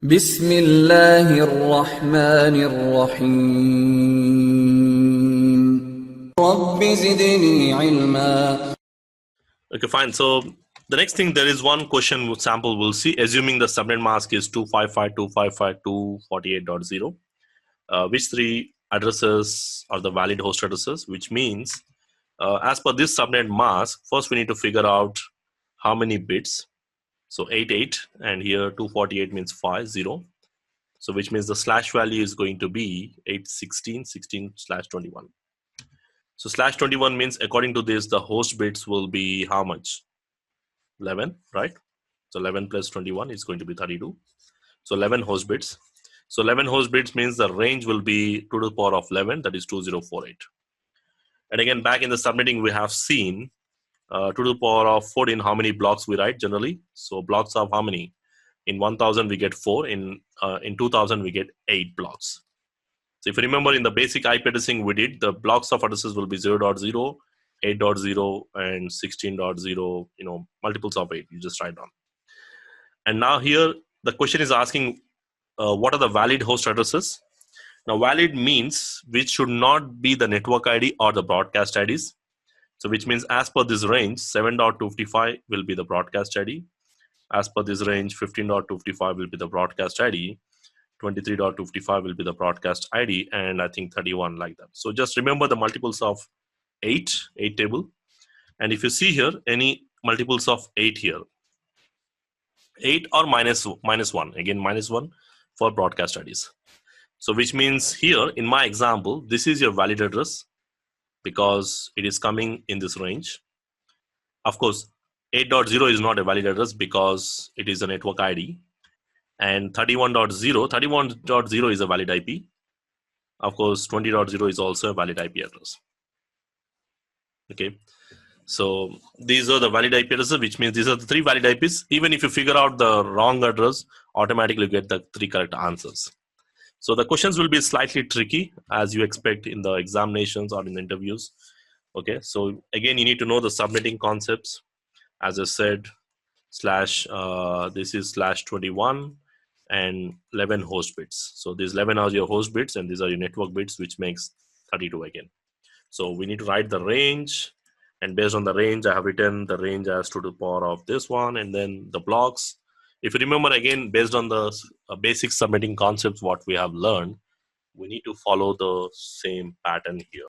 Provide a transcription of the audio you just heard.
بسم الله الرحمن الرحيم رب زدني علما. Okay, fine. So the next thing, there is one question sample we'll see, assuming the subnet mask is 255.255.248.0. Which three addresses are the valid host addresses? Which means, as per this subnet mask, first we need to figure out how many bits. So 88, and here 248 means 50. So which means the slash value is going to be 816.16/21. So /21 means, according to this, the host bits will be how much? 11, right? So 11 plus 21 is going to be 32. So 11 host bits. So 11 host bits means the range will be 2 to the power of 11, that is 2048. And again, back in the subnetting, we have seen 2 to the power of 14, how many blocks we write generally. So blocks of how many? In 1000 we get 4, in 2000 we get 8 blocks. So if you remember, in the basic IP addressing we did, the blocks of addresses will be 0.0, 8.0 and 16.0, multiples of 8, you just write down. And now here the question is asking what are the valid host addresses. Now valid means which should not be the network ID or the broadcast IDs. So which means, as per this range, 7.255 will be the broadcast ID. As per this range, 15.255 will be the broadcast ID. 23.255 will be the broadcast ID, and I think 31 like that. So just remember the multiples of 8 table. And if you see here, any multiples of 8 here, 8 or minus 1, again minus 1 for broadcast IDs. So which means here in my example, this is your valid address because it is coming in this range. Of course, 8.0 is not a valid address because it is a network ID. And 31.0 is a valid IP. Of course, 20.0 is also a valid IP address. Okay, so these are the valid IP addresses, which means these are the 3 valid IPs. Even if you figure out the wrong address, automatically get the 3 correct answers. So the questions will be slightly tricky, as you expect in the examinations or in the interviews. Okay, so again, you need to know the subnetting concepts. As I said, this is /21 and 11 host bits. So these 11 are your host bits and these are your network bits, which makes 32 again. So we need to write the range, and based on the range, I have written the range as 2 to the power of this one, and then the blocks. If you remember, again, based on the basic subnetting concepts, what we have learned, we need to follow the same pattern here.